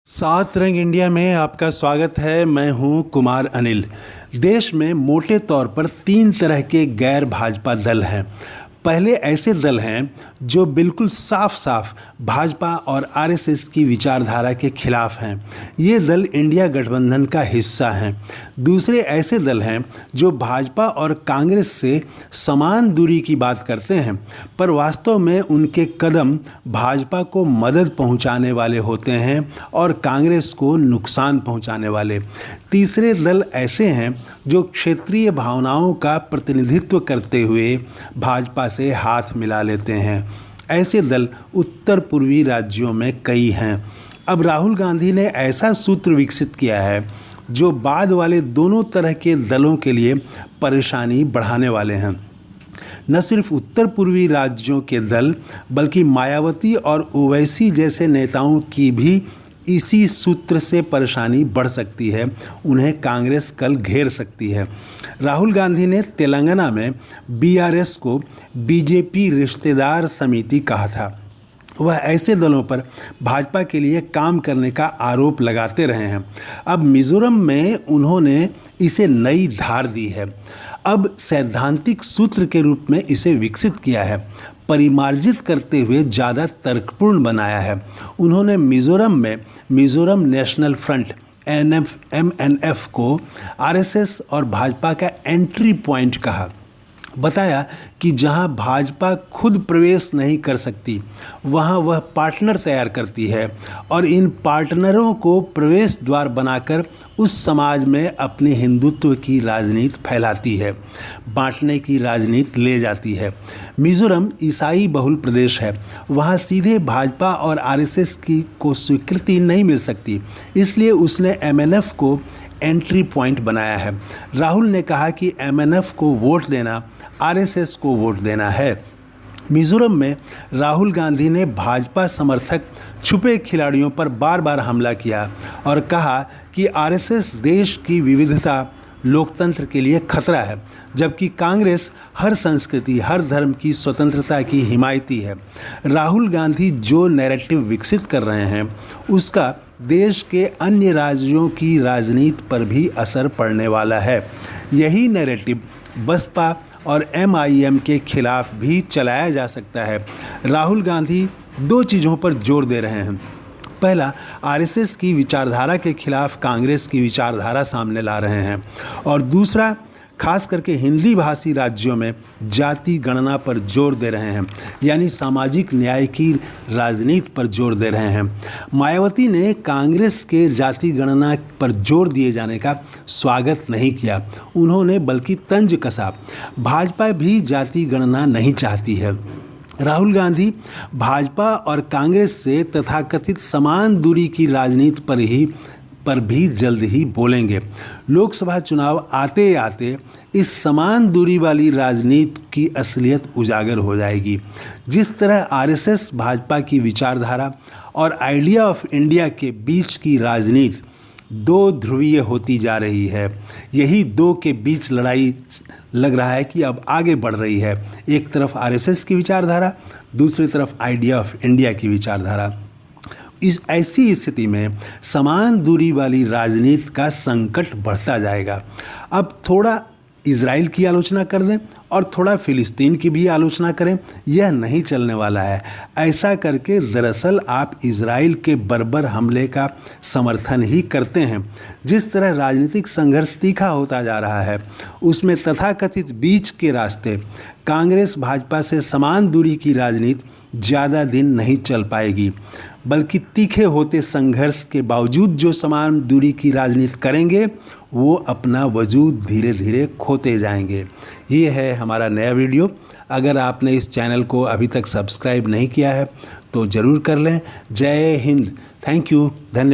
सात रंग इंडिया में आपका स्वागत है। मैं हूं कुमार अनिल। देश में मोटे तौर पर तीन तरह के गैर भाजपा दल हैं। पहले ऐसे दल हैं जो बिल्कुल साफ साफ भाजपा और आरएसएस की विचारधारा के खिलाफ हैं। ये दल इंडिया गठबंधन का हिस्सा हैं। दूसरे ऐसे दल हैं जो भाजपा और कांग्रेस से समान दूरी की बात करते हैं, पर वास्तव में उनके कदम भाजपा को मदद पहुंचाने वाले होते हैं और कांग्रेस को नुकसान पहुंचाने वाले। तीसरे दल ऐसे हैं जो क्षेत्रीय भावनाओं का प्रतिनिधित्व करते हुए भाजपा से हाथ मिला लेते हैं। ऐसे दल उत्तर पूर्वी राज्यों में कई हैं। अब राहुल गांधी ने ऐसा सूत्र विकसित किया है जो बाद वाले दोनों तरह के दलों के लिए परेशानी बढ़ाने वाले हैं। न सिर्फ उत्तर पूर्वी राज्यों के दल बल्कि मायावती और ओवैसी जैसे नेताओं की भी इसी सूत्र से परेशानी बढ़ सकती है। उन्हें कांग्रेस कल घेर सकती है। राहुल गांधी ने तेलंगाना में बीआरएस को बीजेपी रिश्तेदार समिति कहा था। वह ऐसे दलों पर भाजपा के लिए काम करने का आरोप लगाते रहे हैं। अब मिजोरम में उन्होंने इसे नई धार दी है। अब सैद्धांतिक सूत्र के रूप में इसे विकसित किया है, परिमार्जित करते हुए ज़्यादा तर्कपूर्ण बनाया है। उन्होंने मिजोरम में मिजोरम नेशनल फ्रंट MNF को आरएसएस और भाजपा का एंट्री पॉइंट कहा। बताया कि जहां भाजपा खुद प्रवेश नहीं कर सकती वहां वह पार्टनर तैयार करती है और इन पार्टनरों को प्रवेश द्वार बनाकर उस समाज में अपने हिंदुत्व की राजनीति फैलाती है, बांटने की राजनीति ले जाती है। मिजोरम ईसाई बहुल प्रदेश है। वहां सीधे भाजपा और आरएसएस को स्वीकृति नहीं मिल सकती, इसलिए उसने MNF को एंट्री पॉइंट बनाया है। राहुल ने कहा कि MNF को वोट देना आरएसएस को वोट देना है। मिजोरम में राहुल गांधी ने भाजपा समर्थक छुपे खिलाड़ियों पर बार बार हमला किया और कहा कि आरएसएस देश की विविधता लोकतंत्र के लिए खतरा है, जबकि कांग्रेस हर संस्कृति हर धर्म की स्वतंत्रता की हिमायती है। राहुल गांधी जो नैरेटिव विकसित कर रहे हैं उसका देश के अन्य राज्यों की राजनीति पर भी असर पड़ने वाला है। यही नैरेटिव बसपा और MIM के खिलाफ भी चलाया जा सकता है। राहुल गांधी दो चीज़ों पर जोर दे रहे हैं। पहला, आरएसएस की विचारधारा के खिलाफ कांग्रेस की विचारधारा सामने ला रहे हैं, और दूसरा, खास करके हिंदी भाषी राज्यों में जाति गणना पर जोर दे रहे हैं, यानी सामाजिक न्याय की राजनीति पर जोर दे रहे हैं। मायावती ने कांग्रेस के जाति गणना पर जोर दिए जाने का स्वागत नहीं किया, उन्होंने बल्कि तंज कसा। भाजपा भी जाति गणना नहीं चाहती है। राहुल गांधी भाजपा और कांग्रेस से तथाकथित समान दूरी की राजनीति पर भी जल्द ही बोलेंगे। लोकसभा चुनाव आते आते इस समान दूरी वाली राजनीति की असलियत उजागर हो जाएगी। जिस तरह आरएसएस भाजपा की विचारधारा और आइडिया ऑफ इंडिया के बीच की राजनीति दो ध्रुवीय होती जा रही है, यही दो के बीच लड़ाई लग रहा है कि अब आगे बढ़ रही है। एक तरफ आरएसएस की विचारधारा, दूसरी तरफ आइडिया ऑफ इंडिया की विचारधारा। इस ऐसी स्थिति में समान दूरी वाली राजनीति का संकट बढ़ता जाएगा। अब थोड़ा इजराइल की आलोचना कर दें और थोड़ा फिलिस्तीन की भी आलोचना करें, यह नहीं चलने वाला है। ऐसा करके दरअसल आप इजराइल के बर्बर हमले का समर्थन ही करते हैं। जिस तरह राजनीतिक संघर्ष तीखा होता जा रहा है उसमें तथाकथित बीच के रास्ते कांग्रेस भाजपा से समान दूरी की राजनीति ज़्यादा दिन नहीं चल पाएगी, बल्कि तीखे होते संघर्ष के बावजूद जो समान दूरी की राजनीति करेंगे वो अपना वजूद धीरे धीरे खोते जाएंगे। ये है हमारा नया वीडियो। अगर आपने इस चैनल को अभी तक सब्सक्राइब नहीं किया है तो ज़रूर कर लें। जय हिंद। Thank you. धन्यवाद।